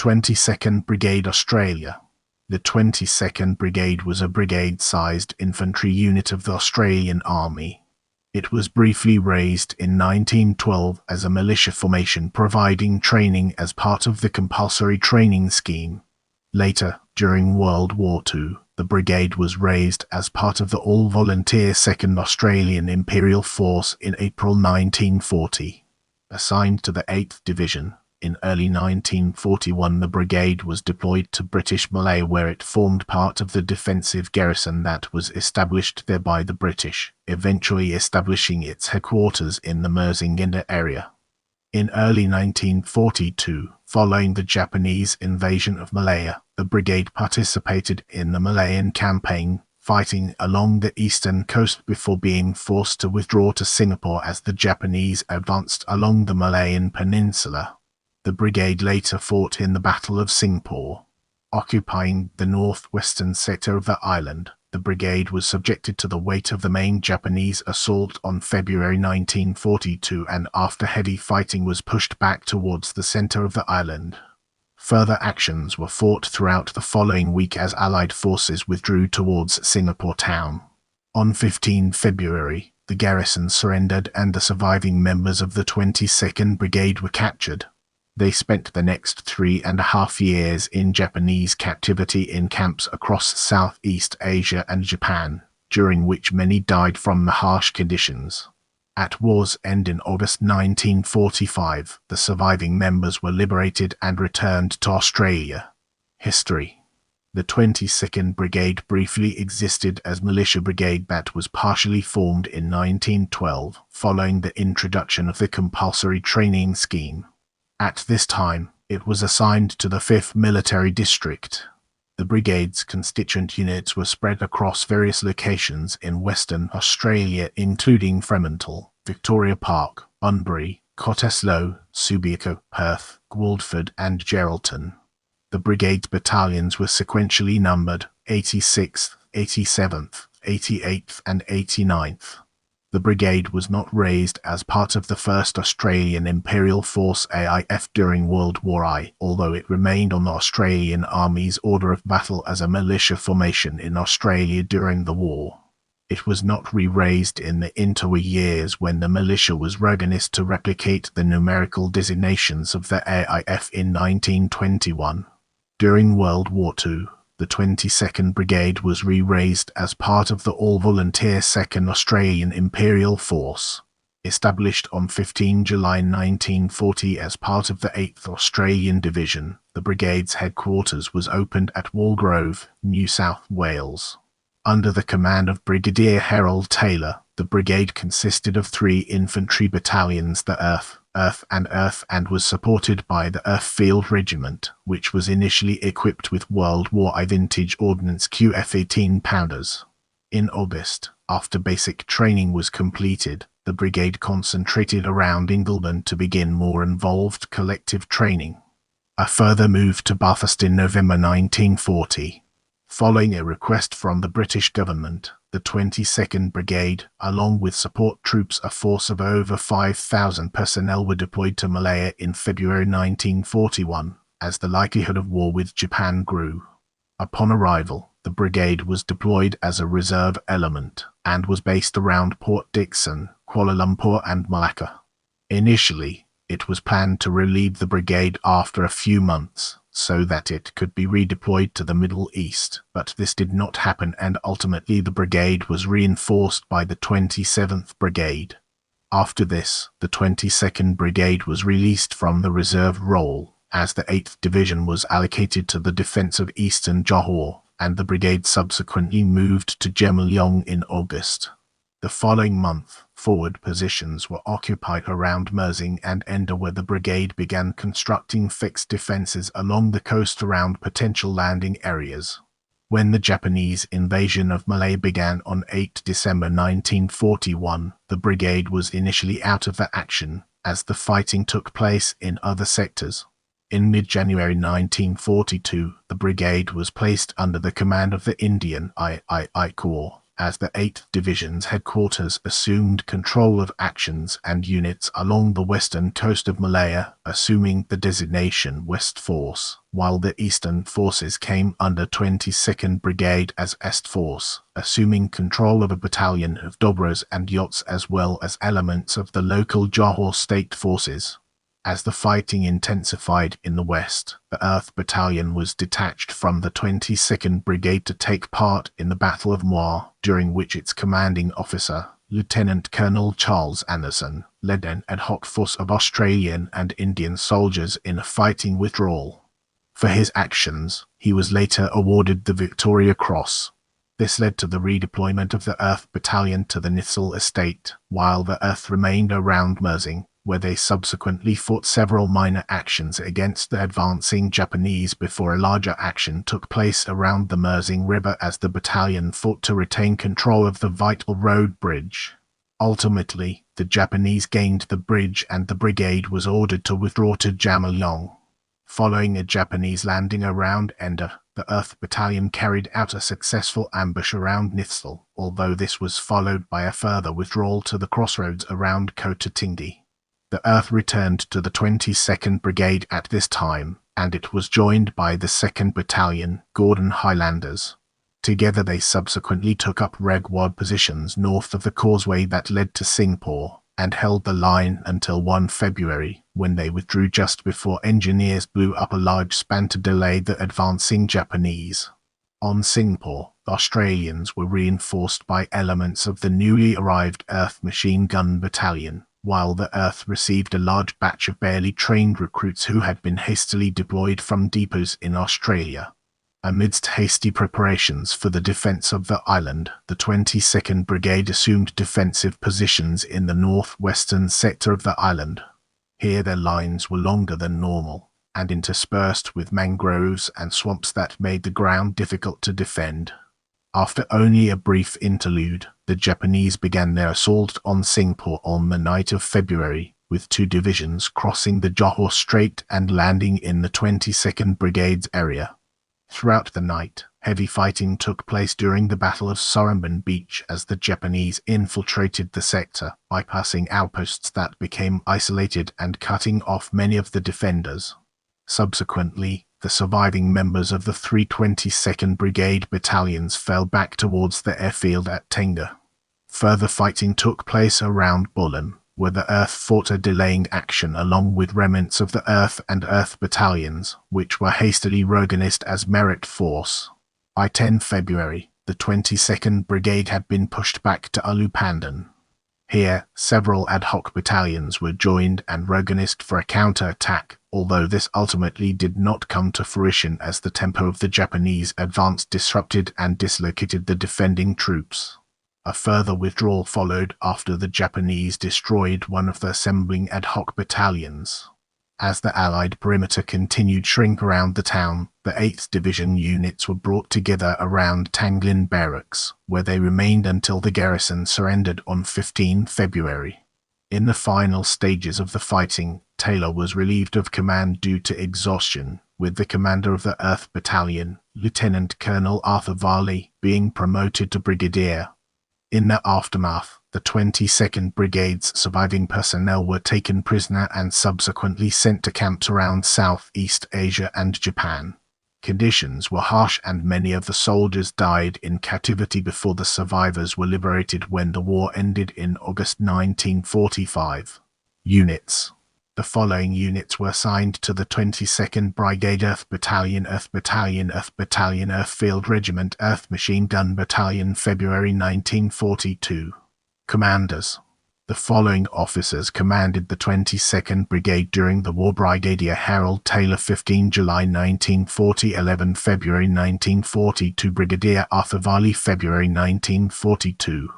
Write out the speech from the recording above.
22nd Brigade Australia. The 22nd Brigade was a brigade-sized infantry unit of the Australian Army. It was briefly raised in 1912 as a militia formation providing training as part of the compulsory training scheme. Later, during World War II, the brigade was raised as part of the all-volunteer Second Australian Imperial Force in April 1940. Assigned to the 8th Division, in early 1941 the brigade was deployed to British Malaya, where it formed part of the defensive garrison that was established there by the British, eventually establishing its headquarters in the Mersing area. In early 1942, following the Japanese invasion of Malaya, the brigade participated in the Malayan Campaign, fighting along the eastern coast before being forced to withdraw to Singapore as the Japanese advanced along the Malayan Peninsula. The brigade later fought in the Battle of Singapore. Occupying the northwestern sector of the island, the brigade was subjected to the weight of the main Japanese assault on February 1942 and after heavy fighting was pushed back towards the center of the island. Further actions were fought throughout the following week as Allied forces withdrew towards Singapore town. On 15 February, the garrison surrendered and the surviving members of the 22nd Brigade were captured. They spent the next 3.5 years in Japanese captivity in camps across Southeast Asia and Japan, during which many died from the harsh conditions. At war's end in August 1945, the surviving members were liberated and returned to Australia. History. The 22nd Brigade briefly existed as militia brigade that was partially formed in 1912, following the introduction of the compulsory training scheme. At this time, it was assigned to the 5th Military District. The brigade's constituent units were spread across various locations in Western Australia, including Fremantle, Victoria Park, Bunbury, Cottesloe, Subiaco, Perth, Guildford and Geraldton. The brigade's battalions were sequentially numbered 86th, 87th, 88th and 89th. The brigade was not raised as part of the First Australian Imperial Force AIF during World War I, although it remained on the Australian Army's order of battle as a militia formation in Australia during the war. It was not re-raised in the interwar years when the militia was reorganized to replicate the numerical designations of the AIF in 1921. During World War II, the 22nd Brigade was re-raised as part of the all-volunteer Second Australian Imperial Force. Established on 15 July 1940 as part of the 8th Australian Division, the brigade's headquarters was opened at Walgrove, New South Wales. Under the command of Brigadier Harold Taylor, the brigade consisted of 3 infantry battalions, the Earth and was supported by the Earth Field Regiment, which was initially equipped with World War I vintage ordnance QF-18 pounders. In August, after basic training was completed, the brigade concentrated around Ingleburn to begin more involved collective training. A further move to Bathurst in November 1940. Following a request from the British government, the 22nd Brigade, along with support troops, a force of over 5,000 personnel, were deployed to Malaya in February 1941, as the likelihood of war with Japan grew. Upon arrival, the brigade was deployed as a reserve element, and was based around Port Dickson, Kuala Lumpur and Malacca. Initially, it was planned to relieve the brigade after a few months, so that it could be redeployed to the Middle East, but this did not happen and ultimately the brigade was reinforced by the 27th Brigade. After this, the 22nd Brigade was released from the reserve role, as the 8th Division was allocated to the defense of eastern Johor, and the brigade subsequently moved to Gemillong in August. The following month, forward positions were occupied around Mersing and Endau, where the brigade began constructing fixed defenses along the coast around potential landing areas. When the Japanese invasion of Malaya began on 8 December 1941, the brigade was initially out of the action, as the fighting took place in other sectors. In mid-January 1942, the brigade was placed under the command of the Indian III Corps, as the 8th Division's headquarters assumed control of actions and units along the western coast of Malaya, assuming the designation West Force, while the eastern forces came under 22nd Brigade as Est Force, assuming control of a battalion of Dobras and yachts as well as elements of the local Johor state forces. As the fighting intensified in the west, the Earth Battalion was detached from the 22nd Brigade to take part in the Battle of Moir, during which its commanding officer, Lieutenant Colonel Charles Anderson, led an ad hoc force of Australian and Indian soldiers in a fighting withdrawal. For his actions, he was later awarded the Victoria Cross. This led to the redeployment of the Earth Battalion to the Nithal estate, while the Earth remained around Mersing, where they subsequently fought several minor actions against the advancing Japanese before a larger action took place around the Mersing River as the battalion fought to retain control of the vital road bridge. Ultimately, the Japanese gained the bridge and the brigade was ordered to withdraw to Jamelong. Following a Japanese landing around Endau, the Earth Battalion carried out a successful ambush around Nithal, although this was followed by a further withdrawal to the crossroads around Kota Tinggi. The Earth returned to the 22nd Brigade at this time, and it was joined by the 2nd Battalion, Gordon Highlanders. Together they subsequently took up Regwad positions north of the causeway that led to Singapore, and held the line until 1 February, when they withdrew just before engineers blew up a large span to delay the advancing Japanese. On Singapore, the Australians were reinforced by elements of the newly arrived Earth Machine Gun Battalion, while the Earth received a large batch of barely trained recruits who had been hastily deployed from depots in Australia. Amidst hasty preparations for the defence of the island, the 22nd Brigade assumed defensive positions in the northwestern sector of the island. Here their lines were longer than normal, and interspersed with mangroves and swamps that made the ground difficult to defend. After only a brief interlude, the Japanese began their assault on Singapore on the night of February, with 2 divisions crossing the Johor Strait and landing in the 22nd Brigade's area. Throughout the night, heavy fighting took place during the Battle of Soromban Beach as the Japanese infiltrated the sector, bypassing outposts that became isolated and cutting off many of the defenders. Subsequently, the surviving members of the 322nd Brigade battalions fell back towards the airfield at Tenga. Further fighting took place around Bulan, where the Earth fought a delaying action along with remnants of the Earth and Earth battalions, which were hastily reorganized as Merit Force. By 10 February, the 22nd Brigade had been pushed back to Alupandan. Here, several ad hoc battalions were joined and reorganized for a counter-attack, although this ultimately did not come to fruition as the tempo of the Japanese advance disrupted and dislocated the defending troops. A further withdrawal followed after the Japanese destroyed one of the assembling ad hoc battalions. As the Allied perimeter continued shrink around the town, the 8th Division units were brought together around Tanglin Barracks, where they remained until the garrison surrendered on 15 February. In the final stages of the fighting, Taylor was relieved of command due to exhaustion, with the commander of the Earth Battalion, Lieutenant Colonel Arthur Varley, being promoted to brigadier. In the aftermath, the 22nd Brigade's surviving personnel were taken prisoner and subsequently sent to camps around Southeast Asia and Japan. Conditions were harsh and many of the soldiers died in captivity before the survivors were liberated when the war ended in August 1945. Units. The following units were assigned to the 22nd Brigade: Earth Battalion, Earth Battalion, Earth Battalion, Earth Field Regiment, Earth Machine Gun Battalion, February 1942. Commanders. The following officers commanded the 22nd Brigade during the war: Brigadier Harold Taylor, 15 July 1940, 11 February 1942, Brigadier Arthur Varley, February 1942.